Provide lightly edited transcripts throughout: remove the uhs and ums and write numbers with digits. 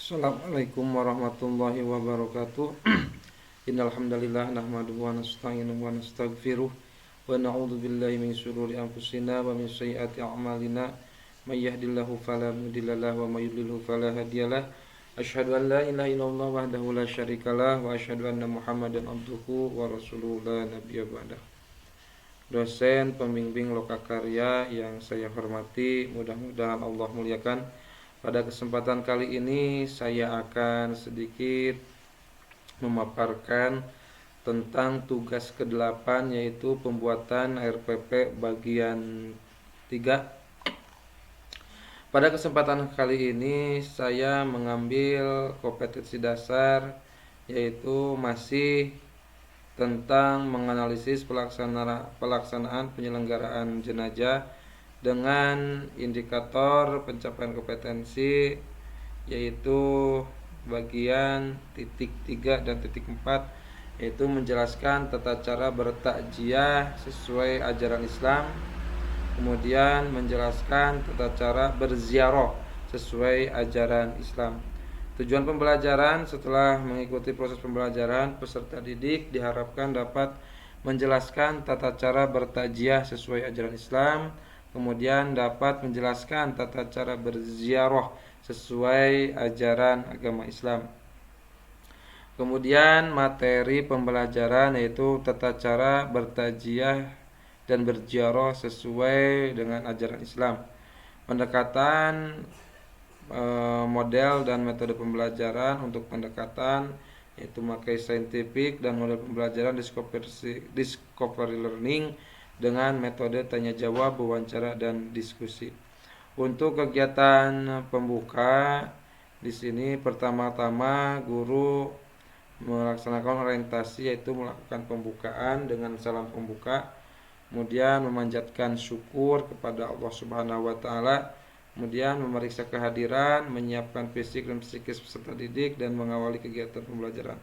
Assalamualaikum warahmatullahi wabarakatuh. Innal hamdalillah nahmaduhu wa nasta'inuhu wa nastaghfiruh wa na'udzu billahi min shururi anfusina wa min sayyiati a'malina. May yahdihillahu fala mudhillalah wa may yudhlilhu fala hadiyalah. Asyhadu an la ilaha illallah wahdahu la syarikalah wa asyhadu anna Muhammadan abduhu wa rasuluhu la nabiyya ba'dah. Dosen pembimbing lokakarya yang saya hormati, mudah-mudahan Allah muliakan. Pada kesempatan kali ini saya akan sedikit memaparkan tentang tugas ke-8, yaitu pembuatan RPP bagian 3. Pada kesempatan kali ini saya mengambil kompetensi dasar, yaitu masih tentang menganalisis pelaksanaan penyelenggaraan jenazah dengan indikator pencapaian kompetensi, yaitu bagian titik 3 dan titik 4, yaitu menjelaskan tata cara bertakziah sesuai ajaran Islam, kemudian menjelaskan tata cara berziarah sesuai ajaran Islam. Tujuan pembelajaran: setelah mengikuti proses pembelajaran, peserta didik diharapkan dapat menjelaskan tata cara bertakziah sesuai ajaran Islam, kemudian dapat menjelaskan tata cara berziarah sesuai ajaran agama Islam. Kemudian materi pembelajaran yaitu tata cara bertakziah dan berziarah sesuai dengan ajaran Islam. Pendekatan model dan metode pembelajaran: untuk pendekatan yaitu memakai saintifik dan model pembelajaran discovery learning dengan metode tanya jawab, wawancara, dan diskusi. Untuk kegiatan pembuka di sini, pertama-tama guru melaksanakan orientasi, yaitu melakukan pembukaan dengan salam pembuka, kemudian memanjatkan syukur kepada Allah Subhanahu wa taala, kemudian memeriksa kehadiran, menyiapkan fisik dan psikis peserta didik, dan mengawali kegiatan pembelajaran.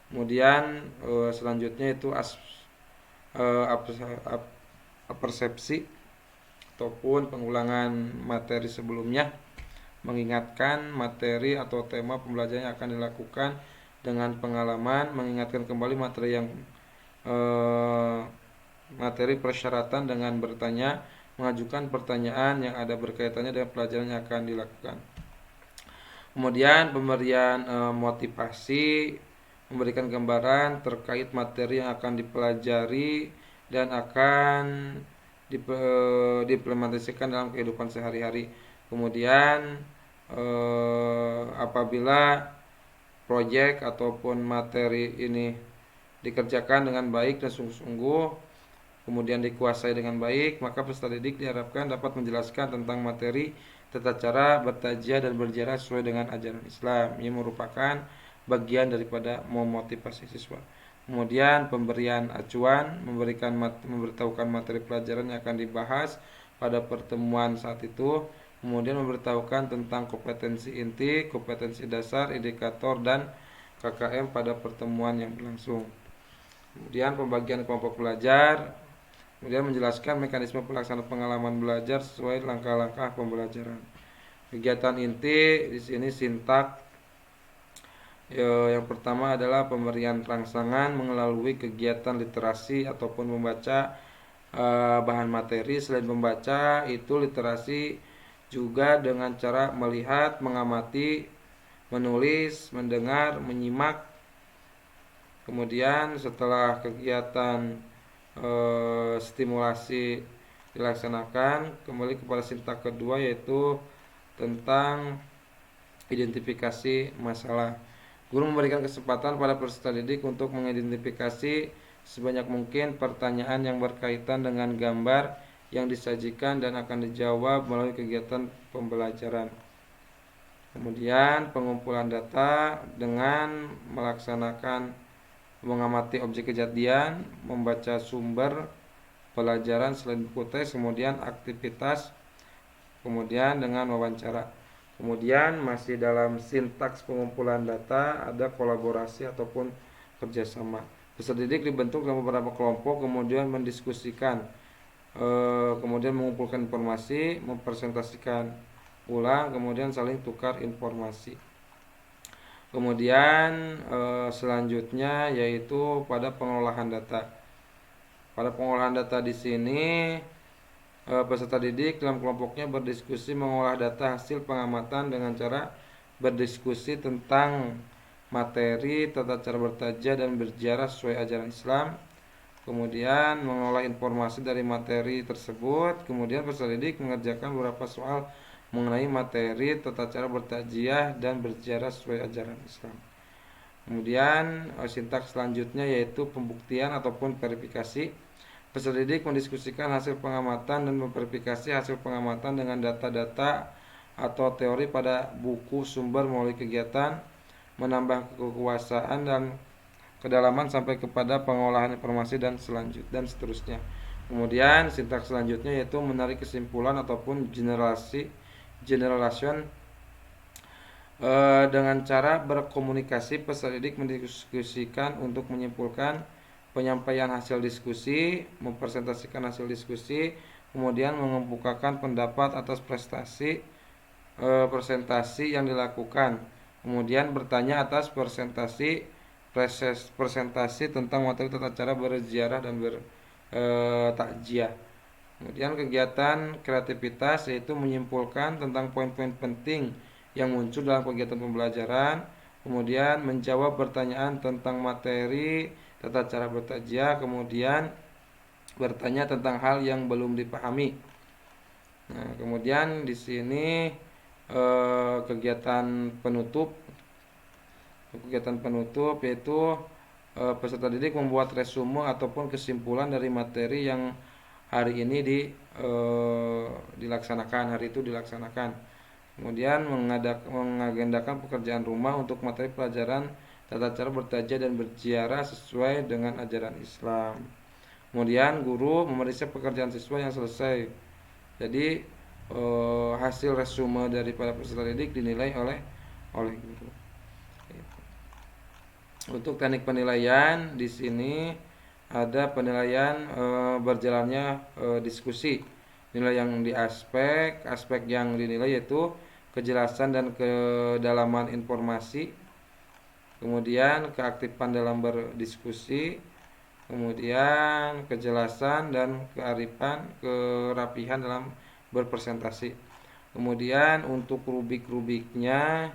Kemudian selanjutnya itu persepsi ataupun pengulangan materi sebelumnya, mengingatkan materi atau tema pembelajaran yang akan dilakukan dengan pengalaman, mengingatkan kembali materi persyaratan dengan bertanya, mengajukan pertanyaan yang ada berkaitannya dengan pelajaran yang akan dilakukan. Kemudian pemberian motivasi, memberikan gambaran terkait materi yang akan dipelajari dan akan diimplementasikan dalam kehidupan sehari-hari. Kemudian apabila proyek ataupun materi ini dikerjakan dengan baik dan sungguh-sungguh, kemudian dikuasai dengan baik, maka peserta didik diharapkan dapat menjelaskan tentang materi tata cara bertakziah dan berziarah sesuai dengan ajaran Islam. Ini merupakan bagian daripada memotivasi siswa. Kemudian pemberian acuan, memberitahukan materi pelajaran yang akan dibahas pada pertemuan saat itu, kemudian memberitahukan tentang kompetensi inti, kompetensi dasar, indikator, dan KKM pada pertemuan yang berlangsung. Kemudian pembagian kelompok belajar, kemudian menjelaskan mekanisme pelaksanaan pengalaman belajar sesuai langkah-langkah pembelajaran. Kegiatan inti di sini sintak. Yang pertama adalah pemberian rangsangan melalui kegiatan literasi ataupun membaca bahan materi. Selain membaca, itu literasi juga dengan cara melihat, mengamati, menulis, mendengar, menyimak. Kemudian setelah kegiatan stimulasi dilaksanakan, kembali kepada sintak kedua, yaitu tentang identifikasi masalah. Guru memberikan kesempatan pada peserta didik untuk mengidentifikasi sebanyak mungkin pertanyaan yang berkaitan dengan gambar yang disajikan dan akan dijawab melalui kegiatan pembelajaran. Kemudian pengumpulan data dengan mengamati objek kejadian, membaca sumber pelajaran selain buku teks, kemudian aktivitas, kemudian dengan wawancara. Kemudian masih dalam sintaks pengumpulan data ada kolaborasi ataupun kerjasama. Peserta didik dibentuk dalam beberapa kelompok, kemudian mendiskusikan, kemudian mengumpulkan informasi, mempresentasikan ulang, kemudian saling tukar informasi. Kemudian selanjutnya yaitu pada pengolahan data. Pada pengolahan data di sini peserta didik dalam kelompoknya berdiskusi mengolah data hasil pengamatan dengan cara berdiskusi tentang materi, tata cara bertaja dan berziarah sesuai ajaran Islam. Kemudian mengolah informasi dari materi tersebut. Kemudian peserta didik mengerjakan beberapa soal mengenai materi, tata cara bertajiah dan berziarah sesuai ajaran Islam. Kemudian sintaks selanjutnya yaitu pembuktian ataupun verifikasi. Peserta didik mendiskusikan hasil pengamatan dan memverifikasi hasil pengamatan dengan data-data atau teori pada buku sumber melalui kegiatan menambah kekuasaan dan kedalaman sampai kepada pengolahan informasi dan seterusnya. Kemudian sintaks selanjutnya yaitu menarik kesimpulan ataupun generation dengan cara berkomunikasi. Peserta didik mendiskusikan untuk menyimpulkan penyampaian hasil diskusi, mempresentasikan hasil diskusi, kemudian mengemukakan pendapat atas presentasi yang dilakukan, kemudian bertanya atas presentasi tentang materi tata cara berziarah dan bertakjiah. Kemudian kegiatan kreativitas yaitu menyimpulkan tentang poin-poin penting yang muncul dalam kegiatan pembelajaran, kemudian menjawab pertanyaan tentang materi, tata cara bertajiah, kemudian bertanya tentang hal yang belum dipahami. Nah, kemudian di sini kegiatan penutup yaitu peserta didik membuat resume ataupun kesimpulan dari materi yang hari ini dilaksanakan, hari itu dilaksanakan. Kemudian mengagendakan pekerjaan rumah untuk materi pelajaran tata cara bertajiah dan berziarah sesuai dengan ajaran Islam. Kemudian guru memeriksa pekerjaan siswa yang selesai. Jadi hasil resume daripada peserta didik dinilai oleh guru. Untuk teknik penilaian di sini ada penilaian berjalannya diskusi. Nilai yang di aspek yang dinilai yaitu kejelasan dan kedalaman informasi, kemudian keaktifan dalam berdiskusi, kemudian kejelasan dan kerapihan dalam berpresentasi. Kemudian untuk rubrik-rubriknya,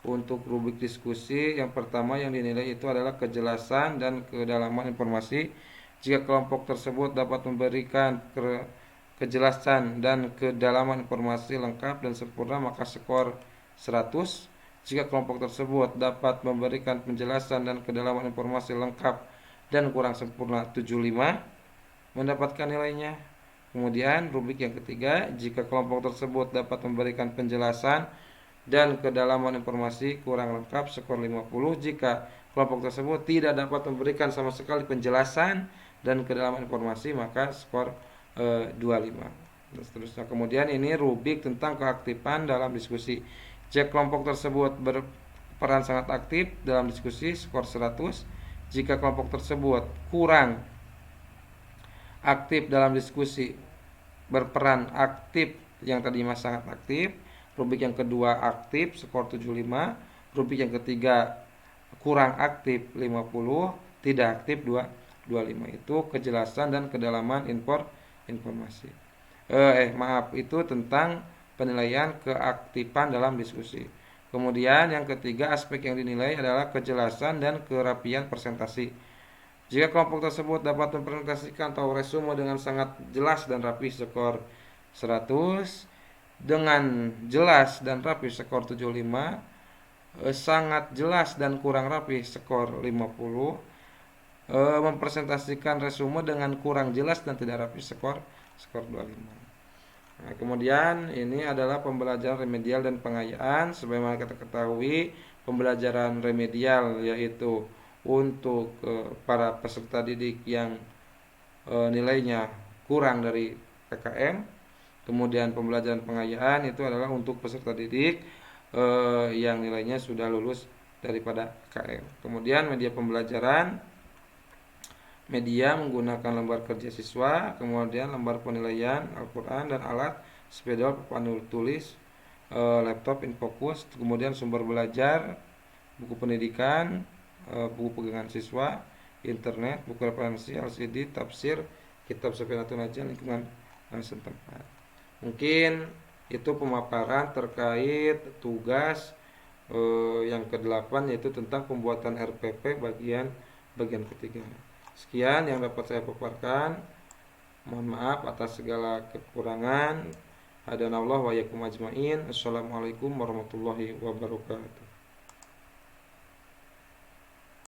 untuk rubrik diskusi yang pertama yang dinilai itu adalah kejelasan dan kedalaman informasi. Jika kelompok tersebut dapat memberikan kejelasan dan kedalaman informasi lengkap dan sempurna maka skor 100. Jika kelompok tersebut dapat memberikan penjelasan dan kedalaman informasi lengkap dan kurang sempurna 75 mendapatkan nilainya. Kemudian rubrik yang ketiga, jika kelompok tersebut dapat memberikan penjelasan dan kedalaman informasi kurang lengkap skor 50. Jika kelompok tersebut tidak dapat memberikan sama sekali penjelasan dan kedalaman informasi maka skor 25 dan seterusnya. Kemudian ini rubrik tentang keaktifan dalam diskusi. Jika kelompok tersebut berperan sangat aktif dalam diskusi skor 100. Jika kelompok tersebut kurang aktif dalam diskusi, berperan aktif yang tadi mas sangat aktif, rubrik yang kedua aktif skor 75, rubrik yang ketiga kurang aktif 50, tidak aktif 25. Itu kejelasan dan kedalaman informasi. Itu tentang penilaian keaktifan dalam diskusi. Kemudian yang ketiga aspek yang dinilai adalah kejelasan dan kerapian presentasi. Jika kelompok tersebut dapat mempresentasikan atau resume dengan sangat jelas dan rapi skor 100, dengan jelas dan rapi skor 75, sangat jelas dan kurang rapi skor 50, mempresentasikan resume dengan kurang jelas dan tidak rapi skor 25. Nah, kemudian ini adalah pembelajaran remedial dan pengayaan. Sebagaimana kita ketahui, pembelajaran remedial yaitu untuk para peserta didik yang nilainya kurang dari PKM. Kemudian pembelajaran pengayaan itu adalah untuk peserta didik yang nilainya sudah lulus daripada PKM. Kemudian media pembelajaran, media menggunakan lembar kerja siswa, kemudian lembar penilaian Al-Quran dan alat spidol, papan tulis, laptop, infocus, kemudian sumber belajar buku pendidikan, buku pegangan siswa, internet, buku referensi, LCD, tafsir, kitab Safinatun Najah, lingkungan setempat. Mungkin itu pemaparan terkait tugas yang ke-8, yaitu tentang pembuatan RPP bagian ketiga. Sekian yang dapat saya paparkan. Mohon maaf atas segala kekurangan. Hadanallahu wa iyyakum ajmain. Assalamualaikum warahmatullahi wabarakatuh.